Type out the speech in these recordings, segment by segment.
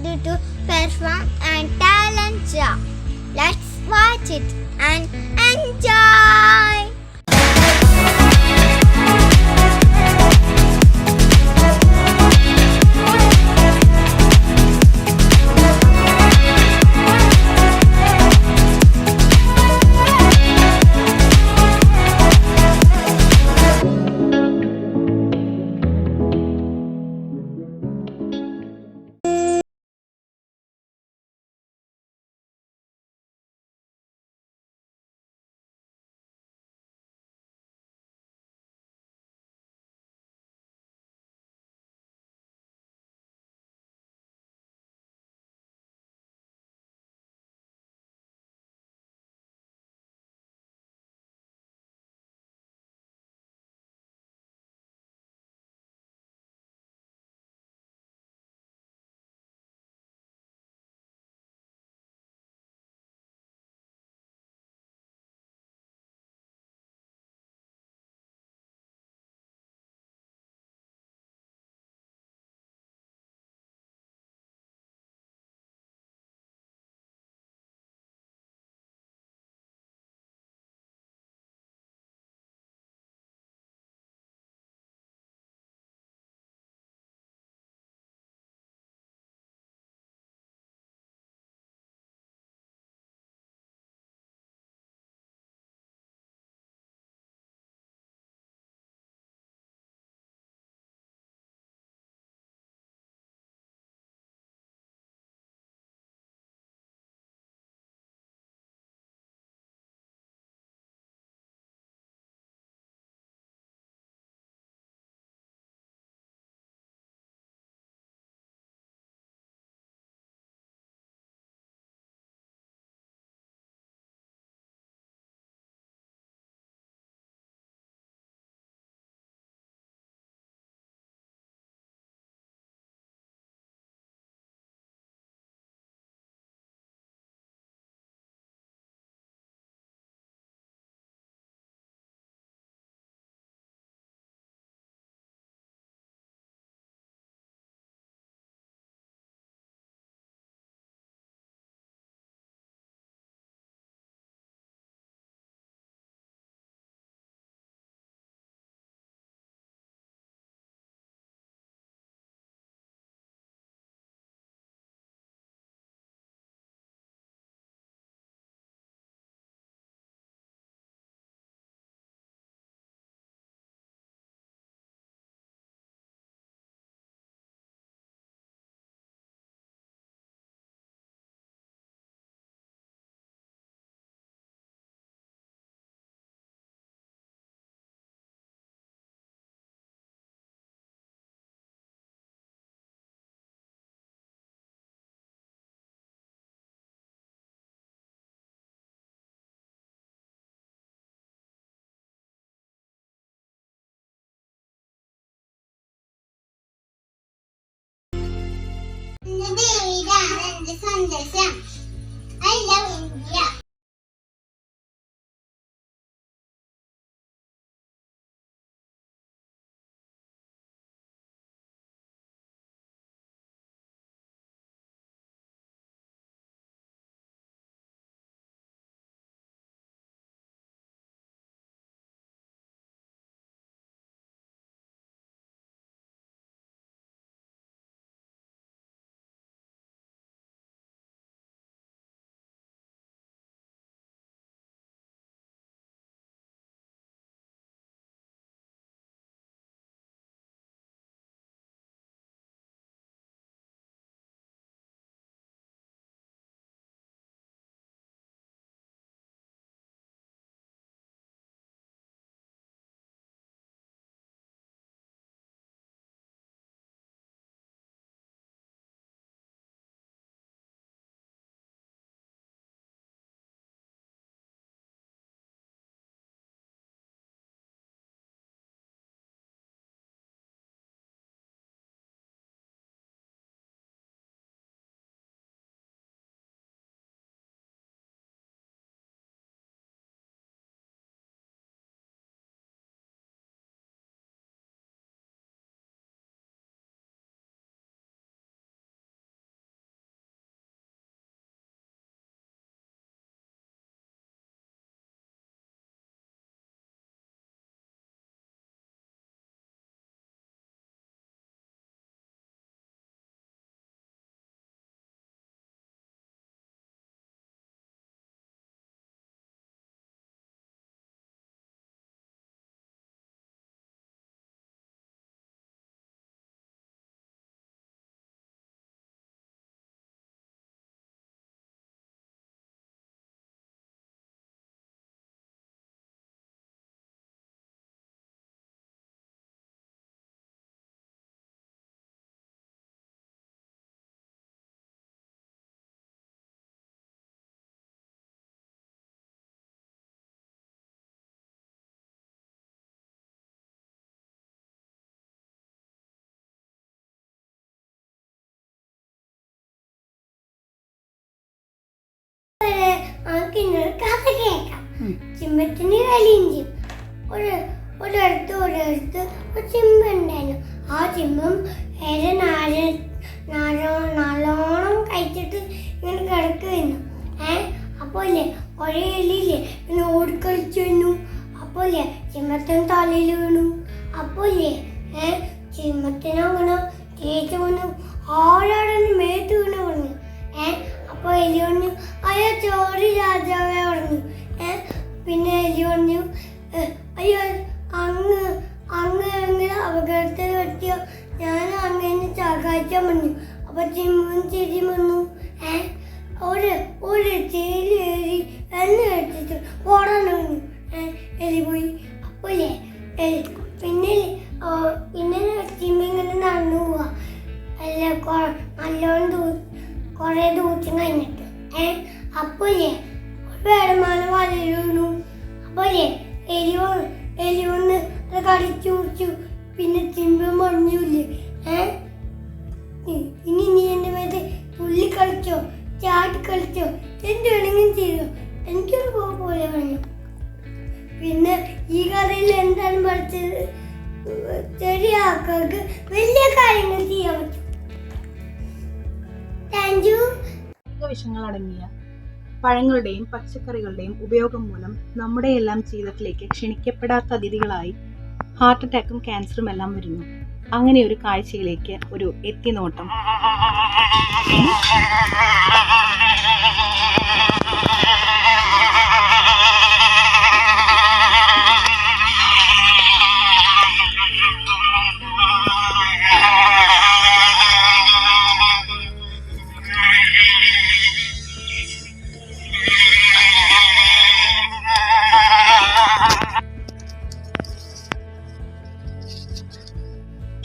ready to perform and talent show. Let's watch it and enjoy. ഇതാണ് എന്റെ സന്ദേശം. I love India. നമുക്ക് ഇന്നൊരു കഥ കേൾക്കാം. ചിമ്പത്തിന് കളിയും ഒരിടത്ത് ഒരു ചിമ്പ ഉണ്ടായിരുന്നു. ആ ചിമ്പം നല്ലോണം കഴിച്ചിട്ട് ഇങ്ങനെ കിടക്കുന്നു. അപ്പോല്ലേ ഒരേ എലിയില്ലേ ഇങ്ങനെ ഓടിക്കളിച്ചു വന്നു. അപ്പോല്ലേ ചിമ്പത്തിന് തലയിൽ വീണു. അപ്പോല്ലേ ചിമ്പത്തിന് അങ്ങനെ തേച്ച് വന്നു. ആരാടെ മേത്ത് വീണ് പറഞ്ഞു. അപ്പൊ എലി പറഞ്ഞു അയ്യോ ചോറി രാജാവേ പറഞ്ഞു. പിന്നെ എലി പറഞ്ഞു അയ്യോ അങ്ങ് എങ്ങനെ അപകടത്തിൽ പറ്റിയോ, ഞാൻ അങ്ങനെ സഹായിച്ചാൻ പറഞ്ഞു. അപ്പൊ ചിമ്മൻ ചിരി വന്നു. ഒരു ചേരി ഏറി എന്നെ വെച്ചിട്ട് ഓടാൻ പറഞ്ഞു. എലി പോയി. അപ്പോല്ലേ പിന്നെ ചിമ്മ ഇങ്ങനെ നടന്നു പോവാ. നല്ലോണം കൊറേ ദൂരം കഴിഞ്ഞിട്ട് അപ്പോല്ലേ ഒരു വേടമാല വലയിൽ വീണു. അപ്പോല്ലേ എലി ഒന്ന് കടിച്ചു മുറിച്ചു. പിന്നെ ചിമ്പ മറിഞ്ഞൂല്ലേ. ഇനി നീ എന്റെ മേലെ തുള്ളി കളിച്ചോ ചാടി കളിച്ചോ എന്ത് വേണമെങ്കിലും ചെയ്തോ, എനിക്കൊരു പോലെ പറഞ്ഞു. പിന്നെ ഈ കഥയിൽ എന്താണ് പഠിച്ചത്? ചെറിയ ആൾക്കാർക്ക് വലിയ കാര്യങ്ങൾ ചെയ്യാൻ പറ്റും. Thank you. വിഷങ്ങൾ അടങ്ങിയ പഴങ്ങളുടെയും പച്ചക്കറികളുടെയും ഉപയോഗം മൂലം നമ്മുടെ എല്ലാം ജീവിതത്തിലേക്ക് ക്ഷണിക്കപ്പെടാത്ത അതിഥികളായി ഹാർട്ട് അറ്റാക്കും ക്യാൻസറും എല്ലാം വരുന്നു. അങ്ങനെ ഒരു കാഴ്ചയിലേക്ക് ഒരു എത്തിനോട്ടം.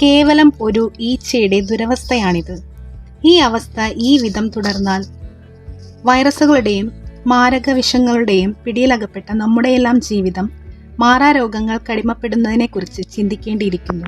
കേവലം ഒരു ഈച്ചയുടെ ദുരവസ്ഥയാണിത്. ഈ അവസ്ഥ ഈ വിധം തുടർന്നാൽ വൈറസുകളുടെയും മാരക വിഷങ്ങളുടെയും പിടിയിലകപ്പെട്ട നമ്മുടെയെല്ലാം ജീവിതം മാറാരോഗങ്ങൾ കടിമപ്പെടുന്നതിനെ കുറിച്ച് ചിന്തിക്കേണ്ടിയിരിക്കുന്നു.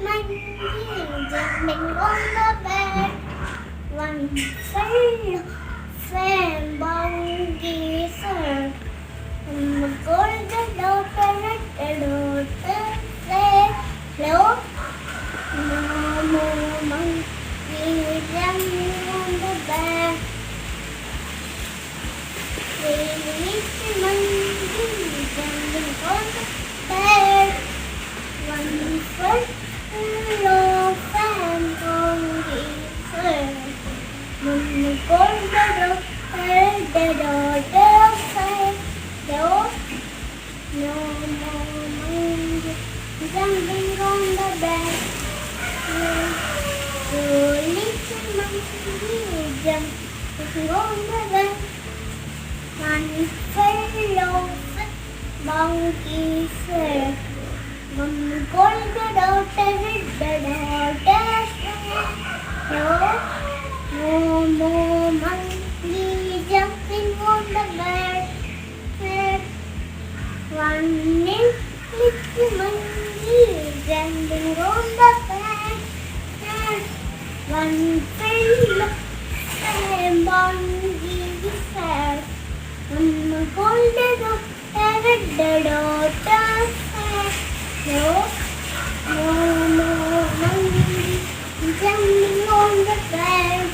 monkey jumping on the bed. One fell, fell monkey said, golden daughter said, hello. No more monkey jumping on the bed. Little monkey jumping on the bed. One foot off and monkey said, Mummy called the daughter said, no more monkey jumping on the bed. So little monkey jumping on the bed. One fell off, monkey said, Mummy called the daughter said, no more monkey jumping on the bed. One little monkey jumping on the bed. One fell monkey said, Mummy called the daughter said, no more monkey jumping on the bed.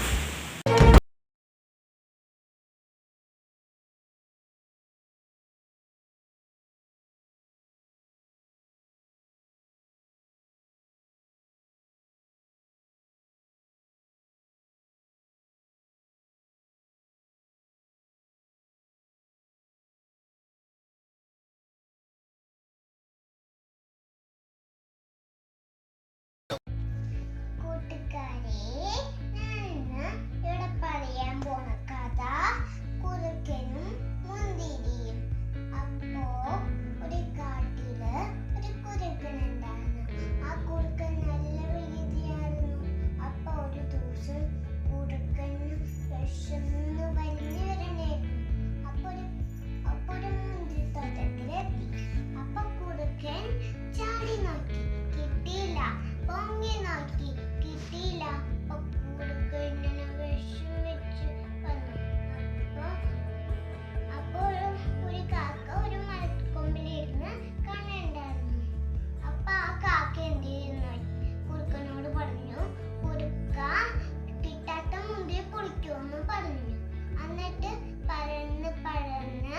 കൂട്ടുകാരെ, ഞാനിന്ന് ഇവിടെ പറയാൻ പോണ കഥ കുറുക്കനും മുന്തിരിയും. അപ്പോ ഒരു കാട്ടില് ഒരു കുറുക്കൻ ഉണ്ടായിരുന്നു. ആ കുറുക്കൻ നല്ല വികൃതിയായിരുന്നു. അപ്പൊ ഒരു ദിവസം കുറുക്കന് വിശന്ന് വലിഞ്ഞു വരണായിരുന്നു. അപ്പൊ ഒരു മുന്തിരിത്തോട്ടത്തിലെത്തി. അപ്പൊ കുറുക്കൻ ചാടി നോക്കി, കിട്ടിയില്ല. പൊങ്ങി നോക്കി, കിട്ടിയില്ല. അപ്പൊ കുറുക്കനെ വിഷം വെച്ച് വന്നു. അപ്പൊ ഒരു കാക്ക ഒരു മരക്കൊമ്പിലിരുന്ന് കാണുന്നുണ്ടായിരുന്നു. അപ്പൊ ആ കാക്ക എന്ത് ചെയ്യുന്നു, കുറുക്കനോട് പറഞ്ഞു, കുറുക്ക കിട്ടാത്ത മുന്തിരി പൊളിക്കുമെന്ന് പറഞ്ഞു. എന്നിട്ട് പറന്ന്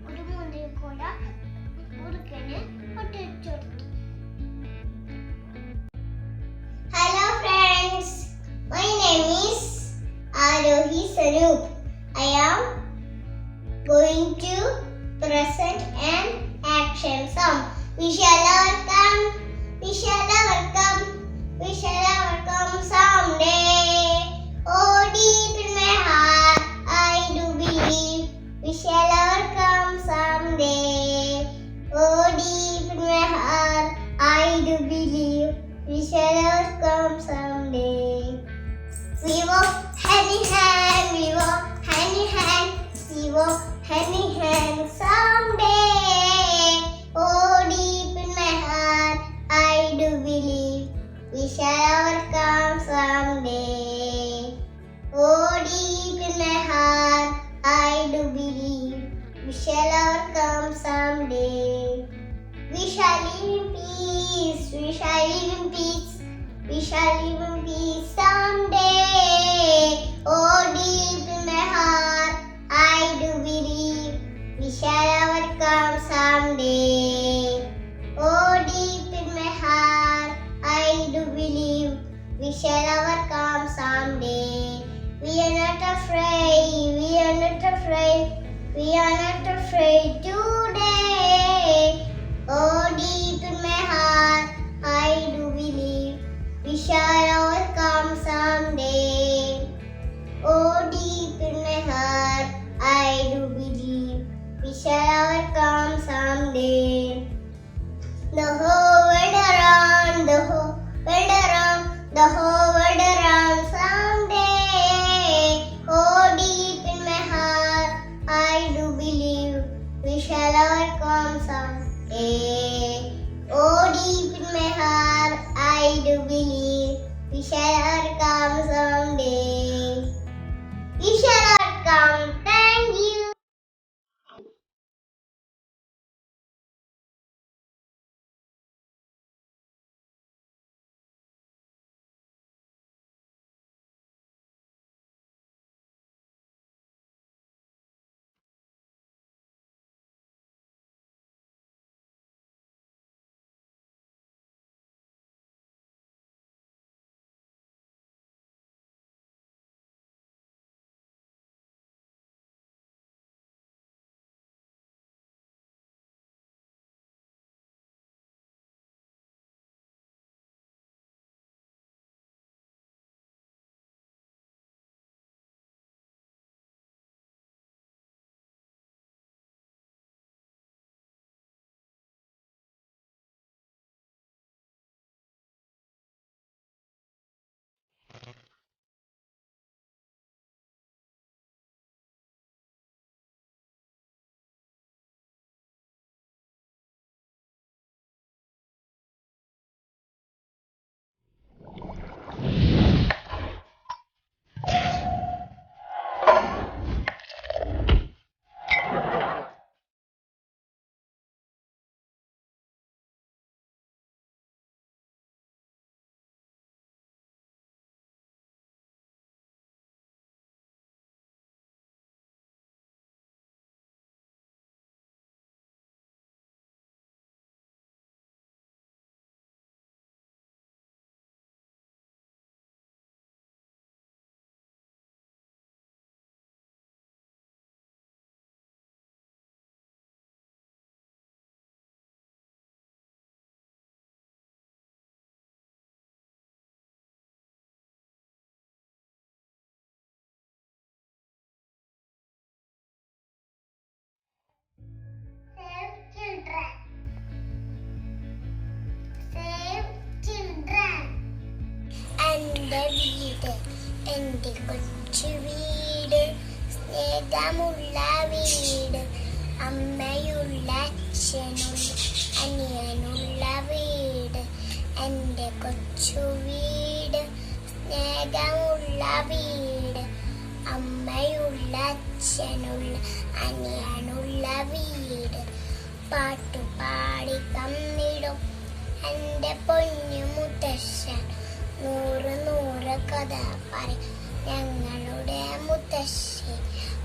ഒരു മുന്തിരി കൂട കുറുക്കന് പൊട്ടിച്ചു കൊടുത്തു. Hello friends, my name is Arohi Sarup. I am going to present an action song. We shall overcome, we shall overcome, we shall overcome someday. Oh, deep in my heart, I do believe we shall overcome someday. Oh, deep in my heart, I do believe we shall overcome someday. We walk hand in hand, we walk hand in hand, we walk hand in hand someday. Oh, deep in my heart, I do believe we shall overcome someday. Oh, deep in my heart, I do believe we shall overcome someday. We shall live in peace, we shall live in peace, we shall live in peace someday. Oh, deep in my heart, I do believe we shall overcome someday. Oh, deep in my heart, I do believe we shall overcome someday. We are not afraid, we are not afraid, we are not afraid today. Oh, deep in my heart, I do believe we shall overcome someday. Oh, deep in my heart, I do believe we shall overcome someday. The whole world around, the whole world around, the whole world around someday. Oh, deep in my heart, I do believe we shall We shall overcome someday. We shall overcome. Thank you. Save children. Save children. എൻ്റെ വീട്, എൻ്റെ കൊച്ചു വീട്, സ്നേഹമുള്ള വീട്, അമ്മയുള്ള അച്ഛനുള്ള അനിയനുള്ള വീട്, എൻ്റെ കൊച്ചു വീട്, സ്നേഹമുള്ള വീട്, അമ്മയുള്ള അച്ഛനുള്ള അനിയനുള്ള വീട്, പാട്ടുപാടി തന്നിടും എൻ്റെ പൊന്നു മുത്തശ്ശൻ, 100 കഥ പറയും ഞങ്ങളുടെ മുത്തശ്ശി,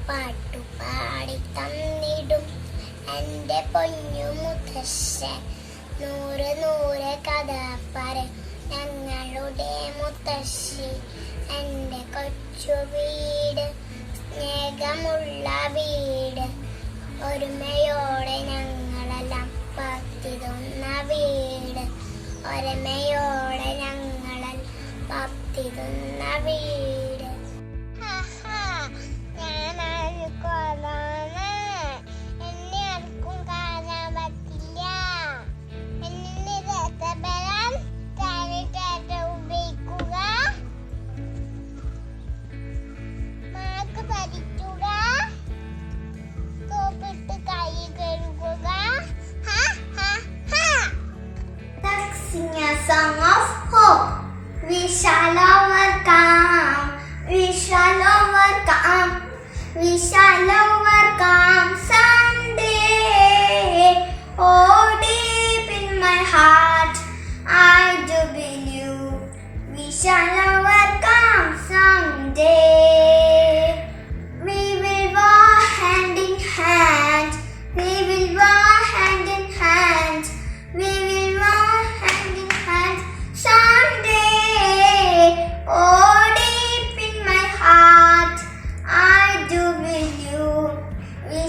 പാട്ടുപാടി തന്നിടും എൻ്റെ പൊന്നു മുത്തശ്ശൻ, 100 കഥ പറയും ഞങ്ങളുടെ മുത്തശ്ശി, എൻ്റെ കൊച്ചു വീട്, സ്നേഹമുള്ള വീട്, ഒരുമയോടെ ഞങ്ങളെല്ലാം പത്തിരുന്ന വീട്, ഒരുമയോടെ ഞങ്ങളെല്ലാം പത്തിരുന്ന വീട്. ഞാനൊരു കൊതാണ്, എന്നെ ആർക്കും കാണാൻ പറ്റില്ല, എന്നെ രസപ്പെടാൻ ഉപയോഗിക്കുക, മാർക്ക് പഠിക്കുക, സോപ്പിട്ട് കൈ കഴുകുക. Let's sing a song of hope. We shall overcome. We shall overcome. We shall overcome someday. Oh, deep in my heart, I do believe we shall overcome someday. We will walk hand in hand. We will walk hand in hand. We will walk hand in hand someday. Oh, deep in my heart, I do believe we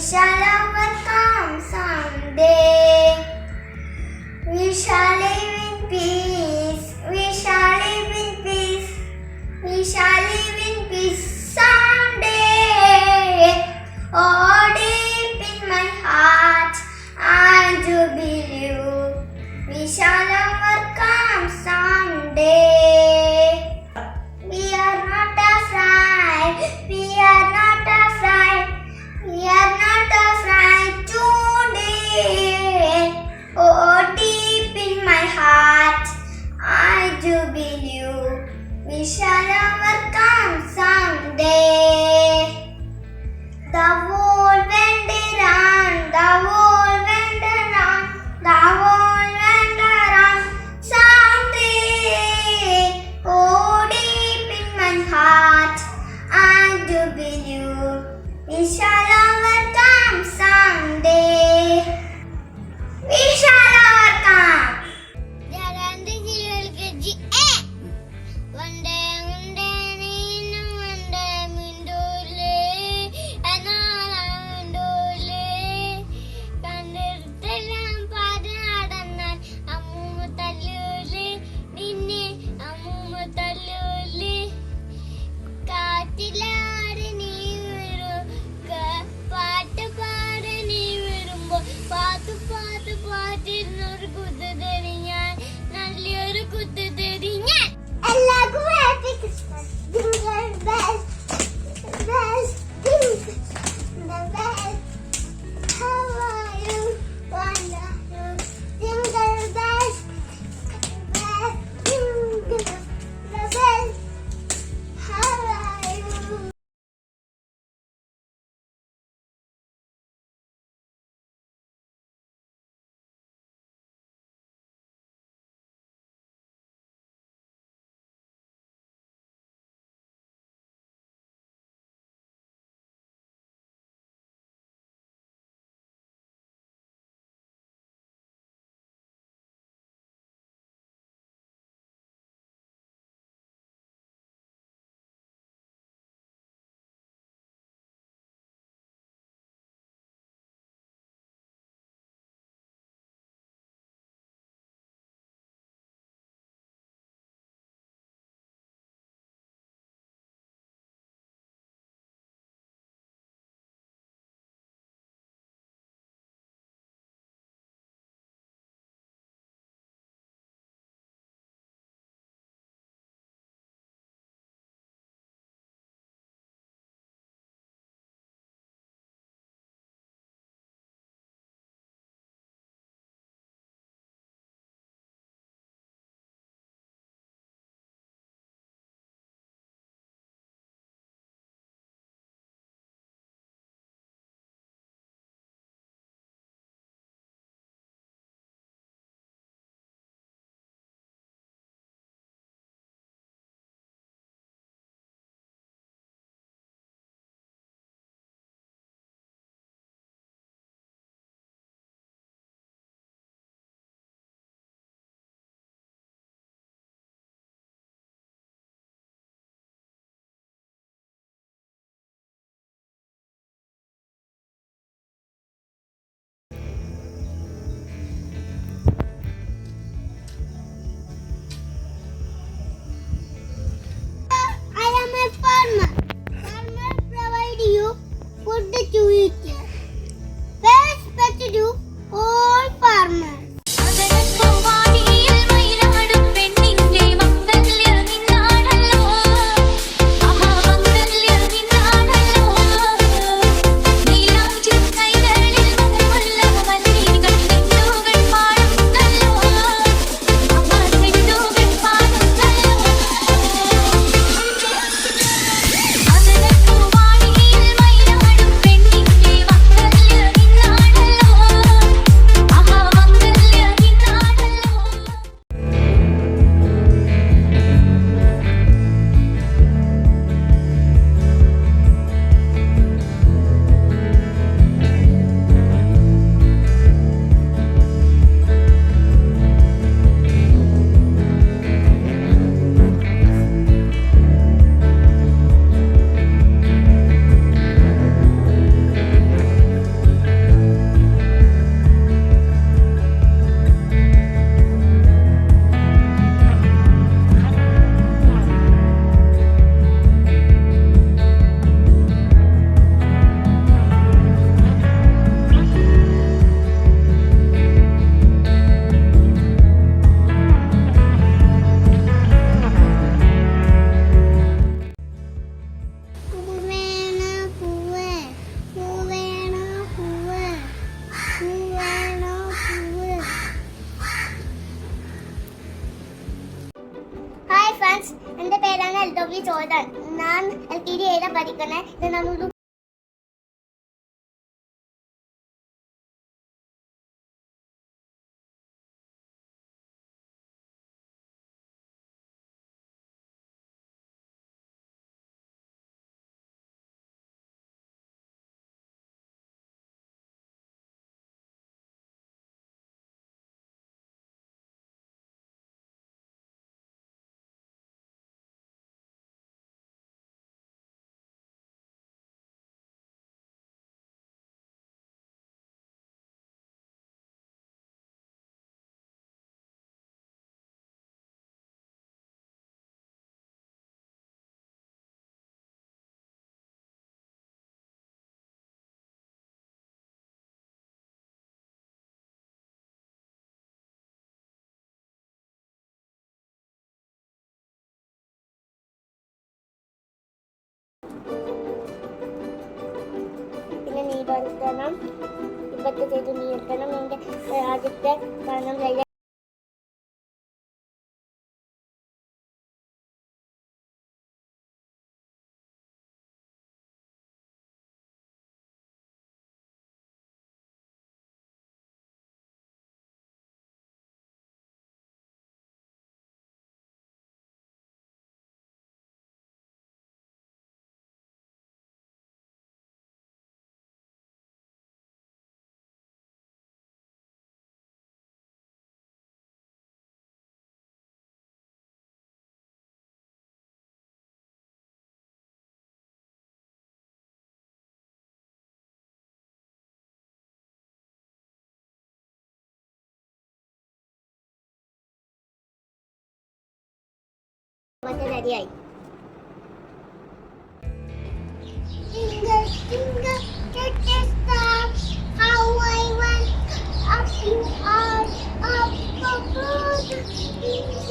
friends, എൻ്റെ പേരാണ് LW Jordan. ഞാൻ LKG 7 പഠിക്കണേ. ഇത് ഞാനൊരു പിന്നെ നിബന്ധനം 27 നിയന്ത്രണം എൻ്റെ ആദ്യത്തെ കാരണം റെഡിയായി. How I went up you are up above.